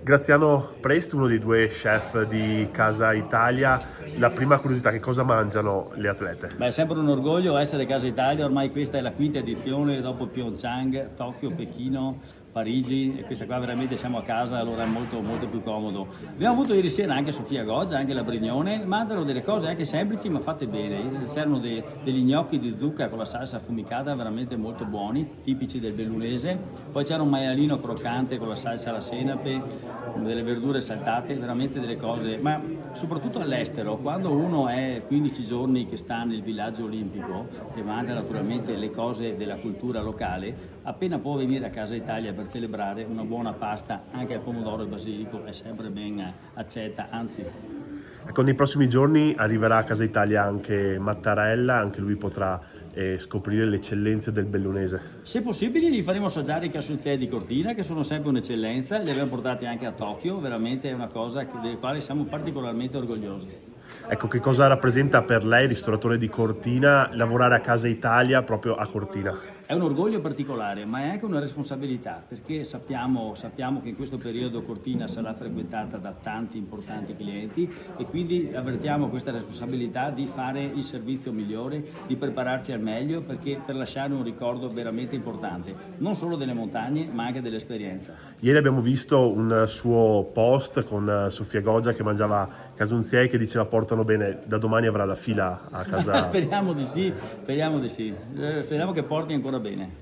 Graziano Prest, uno dei due chef di Casa Italia, la prima curiosità, che cosa mangiano le atlete? Beh, è sempre un orgoglio essere Casa Italia, ormai questa è la quinta edizione dopo Pyeongchang, Tokyo, Pechino, Parigi e questa qua veramente siamo a casa, allora è molto, molto più comodo. Abbiamo avuto ieri sera anche Sofia Goggia, anche la Brignone, mangiano delle cose anche semplici ma fatte bene. C'erano degli gnocchi di zucca con la salsa affumicata veramente molto buoni, tipici del bellunese, poi c'era un maialino croccante con la salsa alla senape, delle verdure saltate, veramente delle cose, ma soprattutto all'estero, quando uno è 15 giorni che sta nel villaggio olimpico, che mangia naturalmente le cose della cultura locale, appena può venire a Casa Italia per celebrare una buona pasta anche al pomodoro e basilico è sempre ben accetta, anzi. Ecco, nei prossimi giorni arriverà a Casa Italia anche Mattarella, anche lui potrà scoprire le eccellenze del bellunese. Se possibile li faremo assaggiare i casonzieri di Cortina, che sono sempre un'eccellenza, li abbiamo portati anche a Tokyo, veramente è una cosa delle quali siamo particolarmente orgogliosi. Ecco, che cosa rappresenta per lei, ristoratore di Cortina, lavorare a Casa Italia proprio a Cortina? È un orgoglio particolare, ma è anche una responsabilità, perché sappiamo che in questo periodo Cortina sarà frequentata da tanti importanti clienti e quindi avvertiamo questa responsabilità di fare il servizio migliore, di prepararci al meglio per lasciare un ricordo veramente importante, non solo delle montagne, ma anche dell'esperienza. Ieri abbiamo visto un suo post con Sofia Goggia che mangiava casonzieri, che diceva portano bene, da domani avrà la fila a casa. Speriamo di sì, speriamo di sì, speriamo che porti ancora bene.